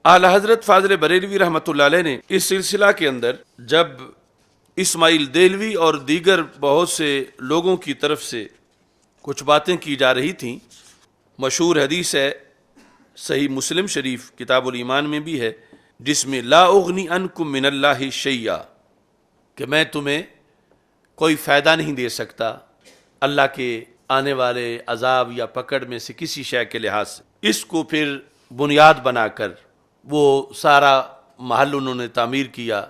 اعلی حضرت فاضل بریلوی رحمۃ اللہ علیہ نے اس سلسلہ کے اندر جب اسماعیل دہلوی اور دیگر بہت سے لوگوں کی طرف سے کچھ باتیں کی جا رہی تھیں، مشہور حدیث ہے، صحیح مسلم شریف کتاب الایمان میں بھی ہے، جس میں لا اغنی عنکم من اللہ شیئا، کہ میں تمہیں کوئی فائدہ نہیں دے سکتا اللہ کے آنے والے عذاب یا پکڑ میں سے کسی شے کے لحاظ سے۔ اس کو پھر بنیاد بنا کر وہ سارا محل انہوں نے تعمیر کیا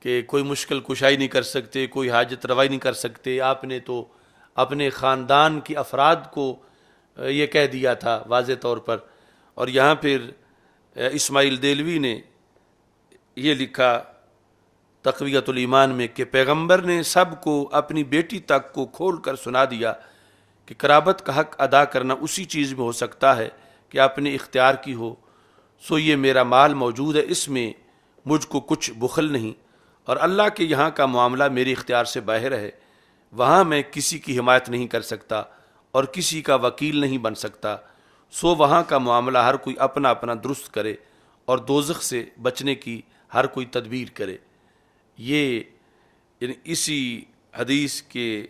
کہ کوئی مشکل کشائی نہیں کر سکتے، کوئی حاجت روائی نہیں کر سکتے۔ آپ نے تو اپنے خاندان کے افراد کو یہ کہہ دیا تھا واضح طور پر، اور یہاں پھر اسماعیل دہلوی نے یہ لکھا تقویۃ الایمان میں کہ پیغمبر نے سب کو اپنی بیٹی تک کو کھول کر سنا دیا کہ قرابت کا حق ادا کرنا اسی چیز میں ہو سکتا ہے کہ اپنے اختیار کی ہو، سو یہ میرا مال موجود ہے، اس میں مجھ کو کچھ بخل نہیں، اور اللہ کے یہاں کا معاملہ میرے اختیار سے باہر ہے، وہاں میں کسی کی حمایت نہیں کر سکتا اور کسی کا وکیل نہیں بن سکتا، سو وہاں کا معاملہ ہر کوئی اپنا اپنا درست کرے اور دوزخ سے بچنے کی ہر کوئی تدبیر کرے۔ یہ یعنی اسی حدیث کے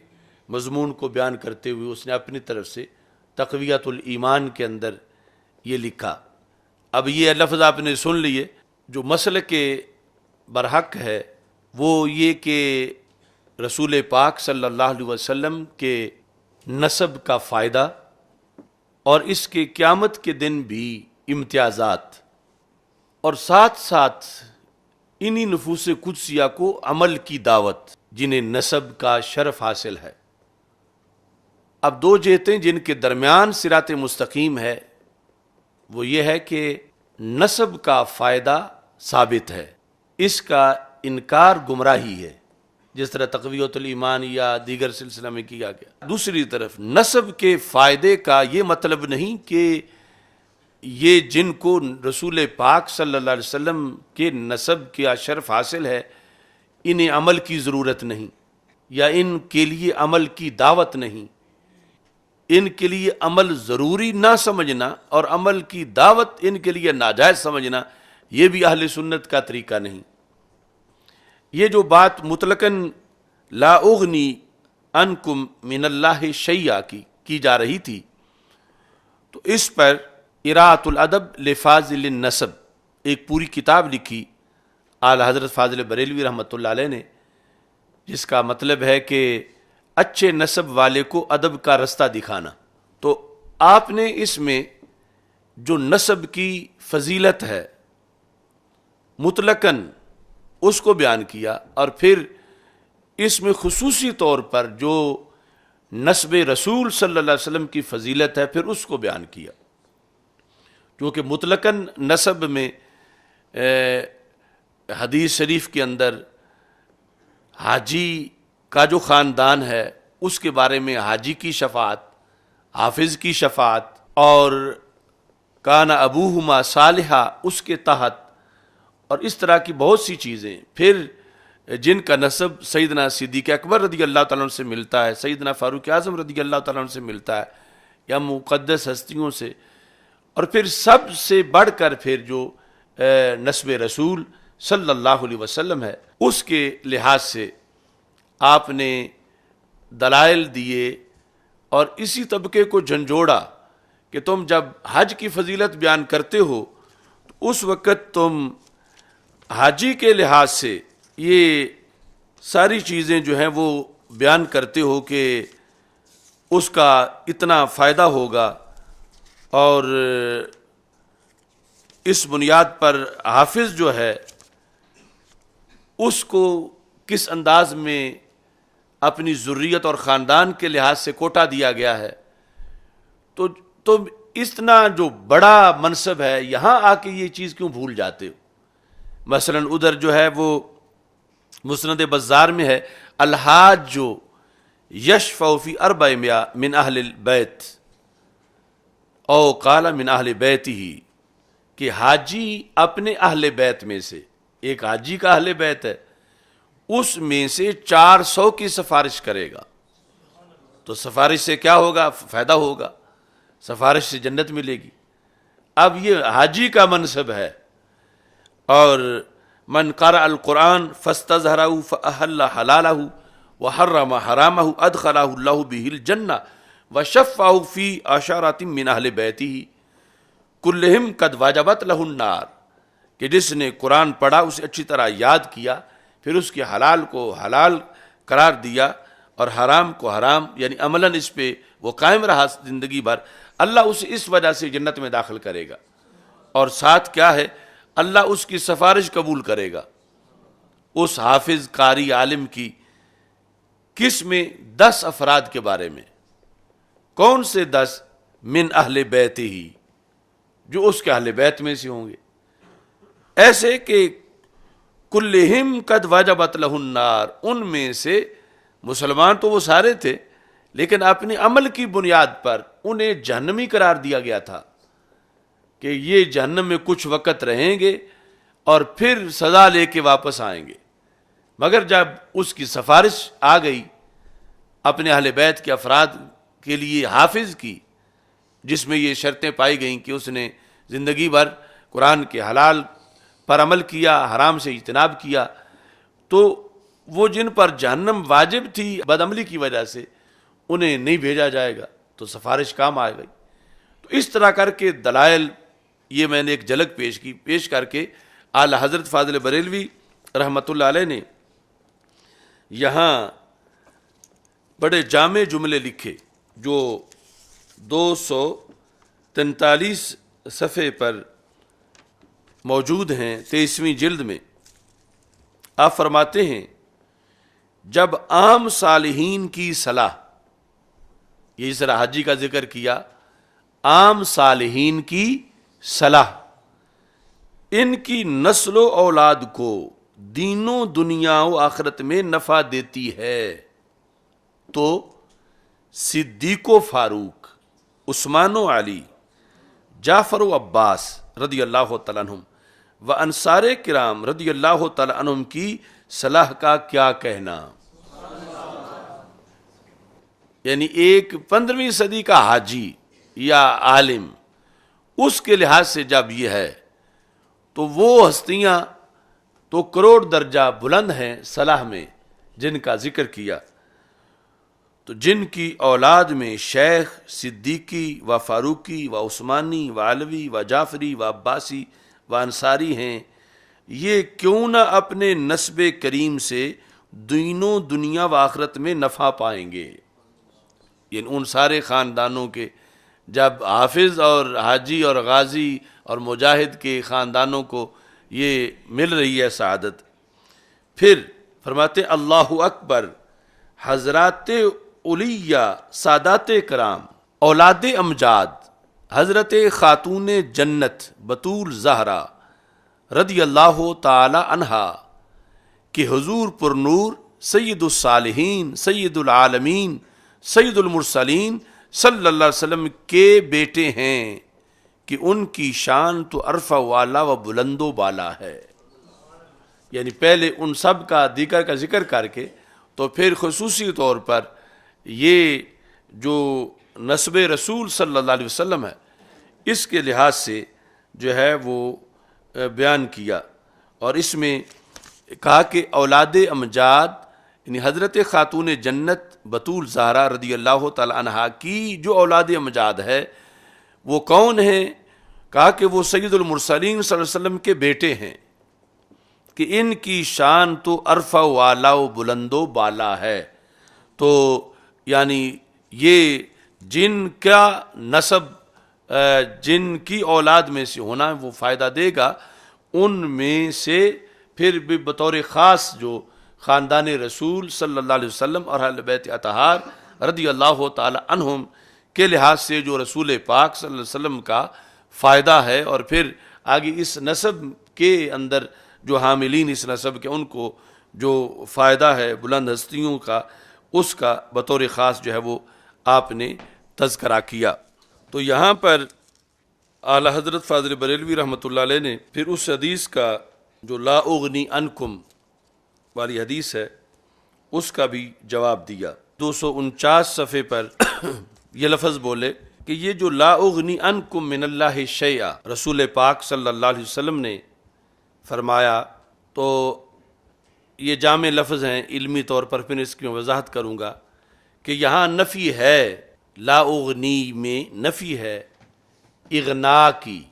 مضمون کو بیان کرتے ہوئے اس نے اپنی طرف سے تقویۃ الایمان کے اندر یہ لکھا۔ اب یہ لفظ آپ نے سن لیے، جو مسلک کے برحق ہے وہ یہ کہ رسول پاک صلی اللہ علیہ وسلم کے نسب کا فائدہ اور اس کے قیامت کے دن بھی امتیازات، اور ساتھ ساتھ انہی نفوس قدسیہ کو عمل کی دعوت جنہیں نسب کا شرف حاصل ہے۔ اب دو جہتیں جن کے درمیان صراط مستقیم ہے، وہ یہ ہے کہ نسب کا فائدہ ثابت ہے، اس کا انکار گمراہی ہے، جس طرح تقویۃ الایمان یا دیگر سلسلہ میں کیا گیا۔ دوسری طرف نسب کے فائدے کا یہ مطلب نہیں کہ یہ جن کو رسول پاک صلی اللہ علیہ وسلم کے نسب کا شرف حاصل ہے انہیں عمل کی ضرورت نہیں، یا ان کے لیے عمل کی دعوت نہیں، ان کے لیے عمل ضروری نہ سمجھنا اور عمل کی دعوت ان کے لیے ناجائز سمجھنا، یہ بھی اہل سنت کا طریقہ نہیں۔ یہ جو بات مطلقاً لا اغنی عنکم من اللہ شیئا کی جا رہی تھی، تو اس پر اراۃ الادب لفاضل النسب ایک پوری کتاب لکھی اعلی حضرت فاضل بریلوی رحمۃ اللہ علیہ نے، جس کا مطلب ہے کہ اچھے نسب والے کو ادب کا رستہ دکھانا۔ تو آپ نے اس میں جو نسب کی فضیلت ہے مطلقاً اس کو بیان کیا، اور پھر اس میں خصوصی طور پر جو نسب رسول صلی اللہ علیہ وسلم کی فضیلت ہے پھر اس کو بیان کیا، کیونکہ مطلقاً نسب میں حدیث شریف کے اندر حاجی کا جو خاندان ہے اس کے بارے میں حاجی کی شفاعت، حافظ کی شفاعت، اور کان ابوہما صالحا اس کے تحت، اور اس طرح کی بہت سی چیزیں، پھر جن کا نسب سیدنا صدیق اکبر رضی اللہ تعالیٰ عنہ سے ملتا ہے، سیدنا فاروق اعظم رضی اللہ تعالیٰ عنہ سے ملتا ہے، یا مقدس ہستیوں سے، اور پھر سب سے بڑھ کر پھر جو نسب رسول صلی اللہ علیہ وسلم ہے اس کے لحاظ سے آپ نے دلائل دیے، اور اسی طبقے کو جھنجھوڑا کہ تم جب حج کی فضیلت بیان کرتے ہو تو اس وقت تم حاجی کے لحاظ سے یہ ساری چیزیں جو ہیں وہ بیان کرتے ہو کہ اس کا اتنا فائدہ ہوگا، اور اس بنیاد پر حافظ جو ہے اس کو کس انداز میں اپنی ذریت اور خاندان کے لحاظ سے کوٹا دیا گیا ہے، تو تم اتنا جو بڑا منصب ہے یہاں آ کے یہ چیز کیوں بھول جاتے ہو؟ مثلا ادھر جو ہے وہ مسند بزار میں ہے الحاج جو یشفع فی 400 من اہل البیت او قال من اہل بیتہ، کہ حاجی اپنے اہل بیت میں سے، ایک حاجی کا اہل بیت ہے، اس میں سے 400 کی سفارش کرے گا، تو سفارش سے کیا ہوگا؟ فائدہ ہوگا، سفارش سے جنت ملے گی۔ اب یہ حاجی کا منصب ہے. اور من قرأ القرآن فاستظہرہ فأحل حلالہ وحرم حرامہ ادخلہ اللہ بہ الجنہ وشفعہ فی عشرۃ من اہل بیتہ کلہم قد وجبت لہ النار، کہ جس نے قرآن پڑھا، اسے اچھی طرح یاد کیا، پھر اس کے حلال کو حلال قرار دیا اور حرام کو حرام، یعنی عملاً اس پہ وہ قائم رہا زندگی بھر، اللہ اسے اس وجہ سے جنت میں داخل کرے گا. اور ساتھ کیا ہے، اللہ اس کی سفارش قبول کرے گا اس حافظ قاری عالم کی. کس میں؟ 10 افراد کے بارے میں. کون سے 10؟ من اہل بیت ہی، جو اس کے اہل بیت میں سے ہوں گے. ایسے کہ کلہم قد وجبت لہ النار، ان میں سے مسلمان تو وہ سارے تھے، لیکن اپنے عمل کی بنیاد پر انہیں جہنمی قرار دیا گیا تھا کہ یہ جہنم میں کچھ وقت رہیں گے اور پھر سزا لے کے واپس آئیں گے. مگر جب اس کی سفارش آ گئی اپنے اہل بیت کے افراد کے لیے حافظ کی، جس میں یہ شرطیں پائی گئیں کہ اس نے زندگی بھر قرآن کے حلال پر عمل کیا، حرام سے اجتناب کیا، تو وہ جن پر جہنم واجب تھی بدعملی کی وجہ سے انہیں نہیں بھیجا جائے گا، تو سفارش کام آ گئی. تو اس طرح کر کے دلائل، یہ میں نے ایک جھلک پیش کر کے اعلی حضرت فاضل بریلوی رحمۃ اللہ علیہ نے یہاں بڑے جامع جملے لکھے جو 243 صفحے پر موجود ہیں 23ویں جلد میں. آپ فرماتے ہیں جب عام صالحین کی صلاح، یہ اس طرح حاجی کا ذکر کیا، عام صالحین کی صلاح ان کی نسل و اولاد کو دین و دنیا و آخرت میں نفع دیتی ہے، تو صدیق و فاروق، عثمان و علی، جعفر و عباس رضی اللہ تعالیٰ عنہم و انصار کرام رضی اللہ تعالیٰ عنہم کی صلاح کا کیا کہنا. یعنی ایک 15ویں صدی کا حاجی یا عالم، اس کے لحاظ سے جب یہ ہے تو وہ ہستیاں تو کروڑ درجہ بلند ہیں صلاح میں جن کا ذکر کیا. تو جن کی اولاد میں شیخ، صدیقی و فاروقی و عثمانی و علوی و جعفری و عباسی و انصاری ہیں، یہ کیوں نہ اپنے نسب کریم سے دین و دنیا و آخرت میں نفع پائیں گے. یعنی ان سارے خاندانوں کے جب حافظ اور حاجی اور غازی اور مجاہد کے خاندانوں کو یہ مل رہی ہے سعادت. پھر فرماتے اللہ اکبر، حضرات اولیاء سادات کرام، اولاد امجاد حضرت خاتون جنت بطول زہرا رضی اللہ تعالی عنہا کہ حضور پر نور سید الصالحین سید العالمین سید المرسلین صلی اللہ علیہ وسلم کے بیٹے ہیں، کہ ان کی شان تو عرفہ والا و بلند و بالا ہے. یعنی پہلے ان سب کا دیگر کا ذکر کر کے تو پھر خصوصی طور پر یہ جو نسب رسول صلی اللہ علیہ وسلم ہے اس کے لحاظ سے جو ہے وہ بیان کیا. اور اس میں کہا کہ اولاد امجاد یعنی حضرت خاتون جنت بطول زہرا رضی اللہ تعالی عنہا کی جو اولاد امجاد ہے وہ کون ہیں؟ کہا کہ وہ سید المرسلین صلی اللہ علیہ وسلم کے بیٹے ہیں، کہ ان کی شان تو عرفہ والا و بلند و بالا ہے. تو یعنی یہ جن کا نسب جن کی اولاد میں سے ہونا وہ فائدہ دے گا، ان میں سے پھر بھی بطور خاص جو خاندان رسول صلی اللہ علیہ وسلم اور اہل بیت اطہار رضی اللہ تعالی عنہم کے لحاظ سے جو رسول پاک صلی اللہ علیہ وسلم کا فائدہ ہے، اور پھر آگے اس نسب کے اندر جو حاملین اس نسب کے ان کو جو فائدہ ہے بلند ہستیوں کا، اس کا بطور خاص جو ہے وہ آپ نے تذکرہ کیا. تو یہاں پر اعلی حضرت فاضل بریلوی رحمۃ اللہ علیہ نے پھر اس حدیث کا جو لا اغنی عنکم والی حدیث ہے اس کا بھی جواب دیا. 249 صفحے پر یہ لفظ بولے کہ یہ جو لا اغنی عنکم من اللہ شیئا رسول پاک صلی اللہ علیہ وسلم نے فرمایا، تو یہ جامع لفظ ہیں علمی طور پر، پھر اس کی وضاحت کروں گا کہ یہاں نفی ہے، لا اغنی میں نفی ہے اغنا کی،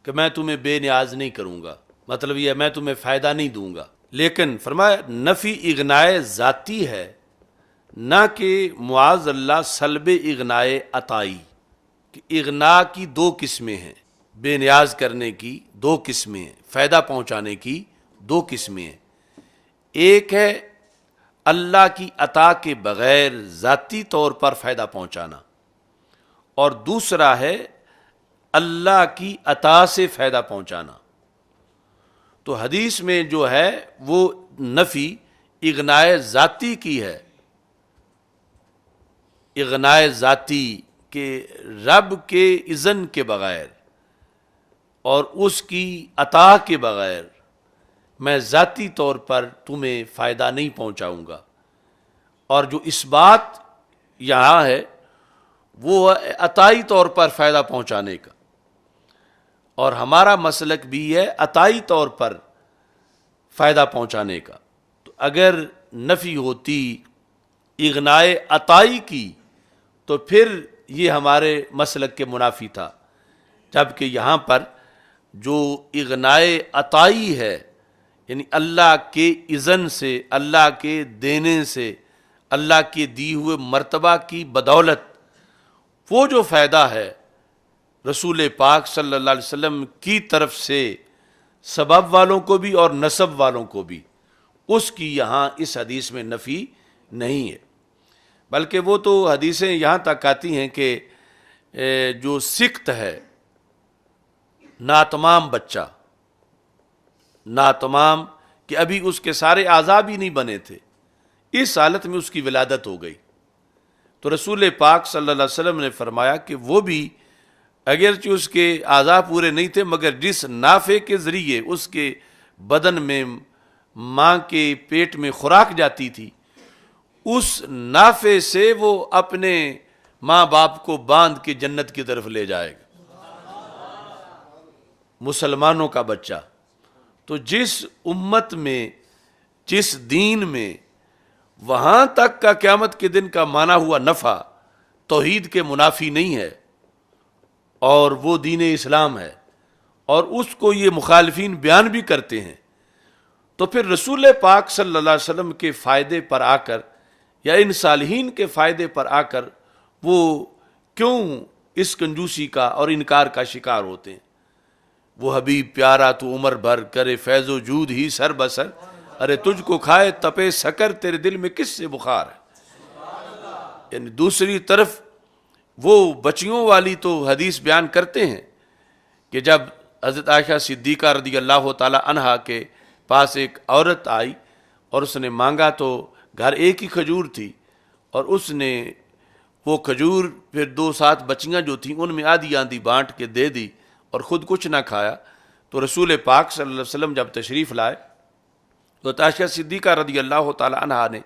کہ میں تمہیں بے نیاز نہیں کروں گا، مطلب یہ میں تمہیں فائدہ نہیں دوں گا، لیکن فرمایا نفی اغنائے ذاتی ہے، نہ کہ معاذ اللہ سلب اغنائے عطائی، کہ اغنا کی دو قسمیں ہیں، بے نیاز کرنے کی دو قسمیں ہیں، فائدہ پہنچانے کی دو قسمیں ہیں، ایک ہے اللہ کی عطا کے بغیر ذاتی طور پر فائدہ پہنچانا، اور دوسرا ہے اللہ کی عطا سے فائدہ پہنچانا۔ تو حدیث میں جو ہے وہ نفی اغنائے ذاتی کی ہے، اغنائے ذاتی کہ رب کے اذن کے بغیر اور اس کی عطا کے بغیر میں ذاتی طور پر تمہیں فائدہ نہیں پہنچاؤں گا، اور جو اس بات یہاں ہے وہ عطائی طور پر فائدہ پہنچانے کا، اور ہمارا مسلک بھی ہے عطائی طور پر فائدہ پہنچانے کا۔ تو اگر نفی ہوتی اغنائے عطائی کی تو پھر یہ ہمارے مسلک کے منافی تھا، جبکہ یہاں پر جو اغنائے عطائی ہے، یعنی اللہ کے اذن سے، اللہ کے دینے سے، اللہ کے دی ہوئے مرتبہ کی بدولت، وہ جو فائدہ ہے رسول پاک صلی اللہ علیہ وسلم کی طرف سے سبب والوں کو بھی اور نسب والوں کو بھی، اس کی یہاں اس حدیث میں نفی نہیں ہے، بلکہ وہ تو حدیثیں یہاں تک آتی ہیں کہ جو سکت ہے، ناتمام بچہ، ناتمام کہ ابھی اس کے سارے اعضاء بھی نہیں بنے تھے، اس حالت میں اس کی ولادت ہو گئی، تو رسول پاک صلی اللہ علیہ وسلم نے فرمایا کہ وہ بھی اگرچہ اس کے اعضاء پورے نہیں تھے، مگر جس نافع کے ذریعے اس کے بدن میں ماں کے پیٹ میں خوراک جاتی تھی، اس نافع سے وہ اپنے ماں باپ کو باندھ کے جنت کی طرف لے جائے گا، مسلمانوں کا بچہ۔ تو جس امت میں، جس دین میں وہاں تک کا قیامت کے دن کا مانا ہوا نفع توحید کے منافی نہیں ہے، اور وہ دین اسلام ہے، اور اس کو یہ مخالفین بیان بھی کرتے ہیں، تو پھر رسول پاک صلی اللہ علیہ وسلم کے فائدے پر آ کر یا ان صالحین کے فائدے پر آ کر وہ کیوں اس کنجوسی کا اور انکار کا شکار ہوتے ہیں؟ وہ حبیب پیارا تو عمر بھر کرے فیض و جود ہی سر بسر، ارے تجھ کو کھائے تپے سکر، تیرے دل میں کس سے بخار ہے؟ یعنی دوسری طرف وہ بچیوں والی تو حدیث بیان کرتے ہیں کہ جب حضرت عائشہ صدیقہ رضی اللہ تعالی عنہا کے پاس ایک عورت آئی اور اس نے مانگا، تو گھر ایک ہی کھجور تھی، اور اس نے وہ کھجور پھر 2-7 بچیاں جو تھیں ان میں آدھی آدھی بانٹ کے دے دی اور خود کچھ نہ کھایا۔ تو رسول پاک صلی اللہ علیہ وسلم جب تشریف لائے تو عائشہ صدیقہ رضی اللہ تعالی عنہا نے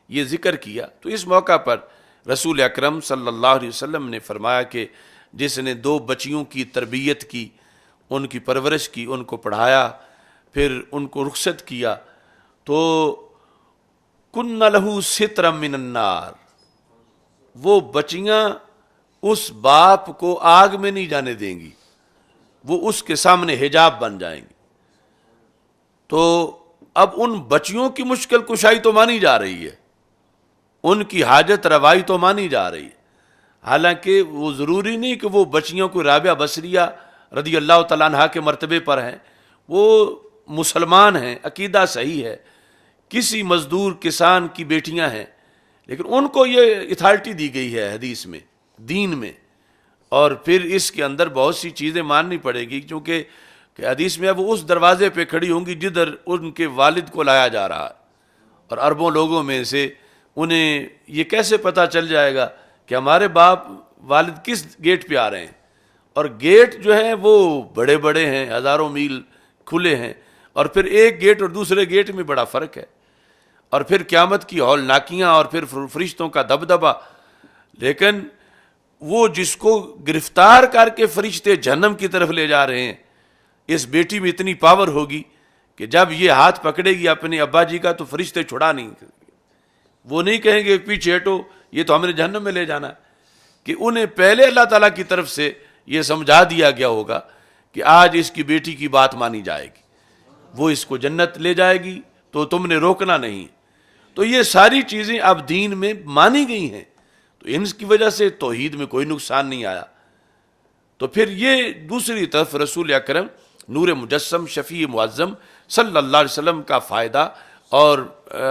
یہ ذکر کیا، تو اس موقع پر رسول اکرم صلی اللہ علیہ وسلم نے فرمایا کہ جس نے 2 بچیوں کی تربیت کی، ان کی پرورش کی، ان کو پڑھایا، پھر ان کو رخصت کیا، تو کن لہو سترا من النار، وہ بچیاں اس باپ کو آگ میں نہیں جانے دیں گی، وہ اس کے سامنے حجاب بن جائیں گی۔ تو اب ان بچیوں کی مشکل کشائی تو مانی جا رہی ہے، ان کی حاجت روائی تو مانی جا رہی ہے، حالانکہ وہ ضروری نہیں کہ وہ بچیوں کو رابعہ بصریہ رضی اللہ تعالیٰ عنہا کے مرتبے پر ہیں، وہ مسلمان ہیں، عقیدہ صحیح ہے، کسی مزدور کسان کی بیٹیاں ہیں، لیکن ان کو یہ اتھارٹی دی گئی ہے حدیث میں، دین میں، اور پھر اس کے اندر بہت سی چیزیں ماننی پڑے گی، کیونکہ کہ حدیث میں وہ اس دروازے پہ کھڑی ہوں گی جدھر ان کے والد کو لایا جا رہا ہے، اور اربوں لوگوں میں سے انہیں یہ کیسے پتہ چل جائے گا کہ ہمارے باپ والد کس گیٹ پہ آ رہے ہیں، اور گیٹ جو ہیں وہ بڑے بڑے ہیں، ہزاروں میل کھلے ہیں، اور پھر ایک گیٹ اور دوسرے گیٹ میں بڑا فرق ہے، اور پھر قیامت کی ہولناکیاں اور پھر فرشتوں کا دبدبہ، لیکن وہ جس کو گرفتار کر کے فرشتے جہنم کی طرف لے جا رہے ہیں، اس بیٹی میں اتنی پاور ہوگی کہ جب یہ ہاتھ پکڑے گی اپنے ابا جی کا تو فرشتے چھڑا نہیں، وہ نہیں کہیں گے پیچھے ہٹو یہ تو ہم نے جہنم میں لے جانا ہے، کہ انہیں پہلے اللہ تعالیٰ کی طرف سے یہ سمجھا دیا گیا ہوگا کہ آج اس کی بیٹی کی بات مانی جائے گی، وہ اس کو جنت لے جائے گی تو تم نے روکنا نہیں۔ تو یہ ساری چیزیں اب دین میں مانی گئی ہیں، تو ان کی وجہ سے توحید میں کوئی نقصان نہیں آیا۔ تو پھر یہ دوسری طرف رسول اکرم نور مجسم شفیع معظم صلی اللہ علیہ وسلم کا فائدہ اور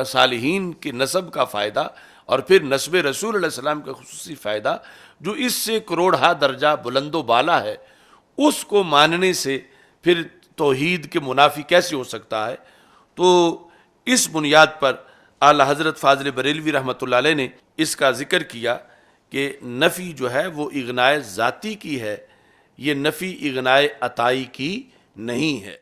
صالحین کے نسب کا فائدہ اور پھر نسب رسول علیہ السلام کا خصوصی فائدہ جو اس سے کروڑہا درجہ بلند و بالا ہے، اس کو ماننے سے پھر توحید کے منافی کیسے ہو سکتا ہے؟ تو اس بنیاد پر اعلیٰ حضرت فاضل بریلوی رحمۃ اللہ علیہ نے اس کا ذکر کیا کہ نفی جو ہے وہ اغنائے ذاتی کی ہے، یہ نفی اغنائے عطائی کی نہیں ہے۔